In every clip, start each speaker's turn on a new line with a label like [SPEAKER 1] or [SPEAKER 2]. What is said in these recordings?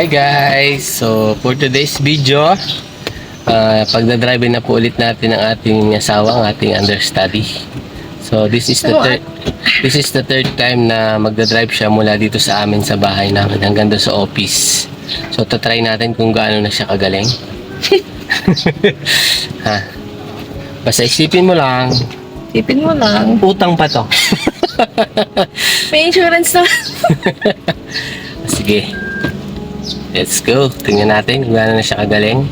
[SPEAKER 1] Hi guys! So for today's video, pagdadrive na po ulit natin ang ating asawa, ang ating understudy. So this is the third time na magdadrive siya mula dito sa amin sa bahay namin hanggang doon sa office. So tatry natin kung gaano na siya kagaling. Ha. Basta isipin mo lang.
[SPEAKER 2] Isipin mo lang.
[SPEAKER 1] Utang pa to.
[SPEAKER 2] May insurance na.
[SPEAKER 1] Sige. Let's go. Tingnan natin kung gaano na siya kagaling.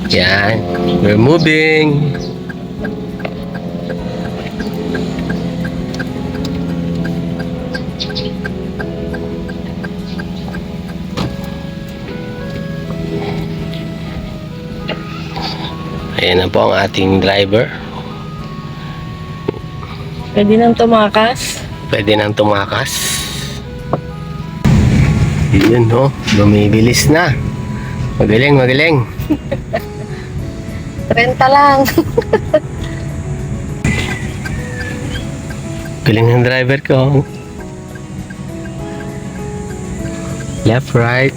[SPEAKER 1] Yan. We're moving. Ayan na po ang ating driver.
[SPEAKER 2] Pwede nang tumakas.
[SPEAKER 1] Pwede nang tumakas. Yun, no? Bumibilis na. Magaling, magaling.
[SPEAKER 2] 30 lang.
[SPEAKER 1] Galing ng driver ko. Left, right.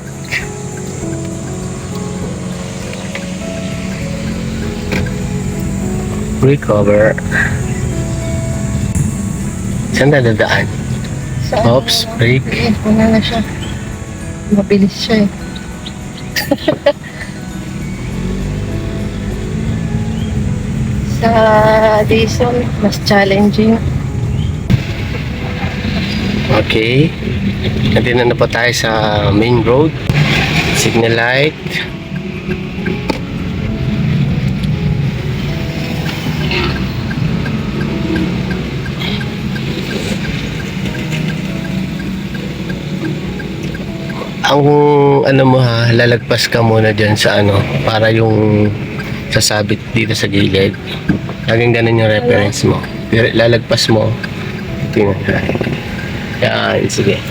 [SPEAKER 1] Recover. Saan na dadaan? Oops, brake.
[SPEAKER 2] Wala na siya. Mabilis siya eh. Sa diesel, mas challenging.
[SPEAKER 1] Okay. Nandito na po tayo sa main road. Signal light. Ang ano mo ha, lalagpas ka muna dyan sa ano, para yung sasabit dito sa gilid. Laging ganun yung reference mo. Lalagpas mo. Tingnan ka. Yan, sige.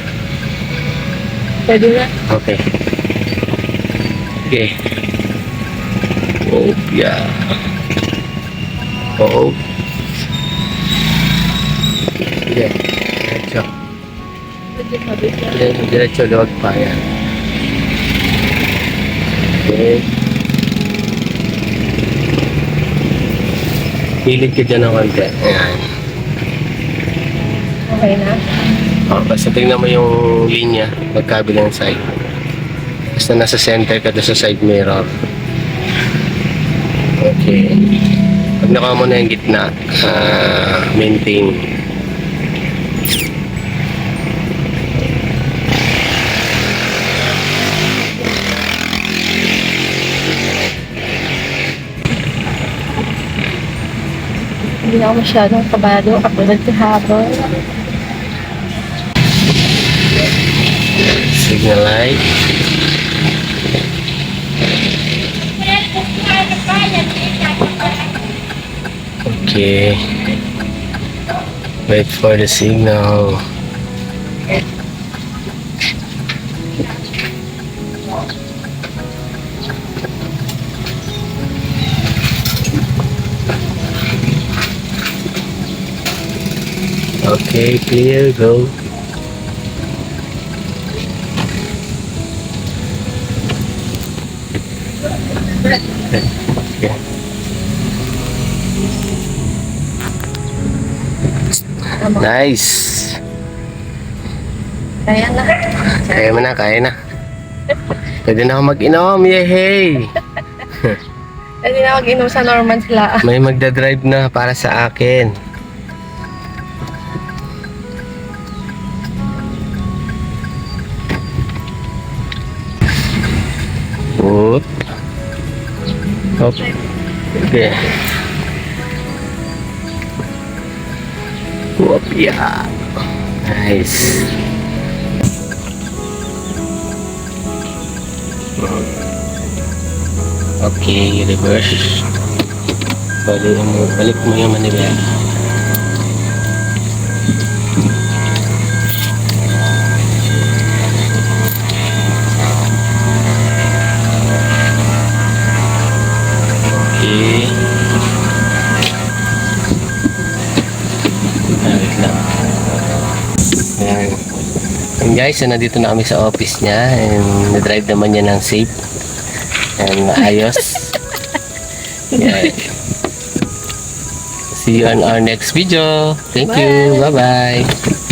[SPEAKER 2] Pwede na.
[SPEAKER 1] Okay. Okay. Oh, yeah. Oo. Okay. Diretso.
[SPEAKER 2] Pwede mabilis na.
[SPEAKER 1] Diretso, luwag pa yan. Okay. Pilid ka dyan ng konti. Ayan.
[SPEAKER 2] Okay na.
[SPEAKER 1] Oh, basta tingnan mo yung linya magkabilang side. Basta nasa center ka doon sa side mirror. Okay. Pag naka mo na yung gitna, maintain.
[SPEAKER 2] Hindi ako masyadong kabado kapag nagkahapon.
[SPEAKER 1] Signal light. Okay. Wait for the signal. Okay, clear, go. Okay. Nice.
[SPEAKER 2] Kaya na.
[SPEAKER 1] Kaya mo na, kaya na. Pwede na ako mag-inom, yehey!
[SPEAKER 2] Pwede na mag-inom sa Norman sila.
[SPEAKER 1] May magdadrive na para sa akin. Oop. Hop. Okay. Whoop, yeah. Nice. Okay, reverse. Balik mo yung manibela. Okay. Wait lang. Ayan. And guys, so nandito na kami sa office niya and na-drive naman niya ng safe and maayos. Yeah. See you on our next video. Thank you. Bye-bye.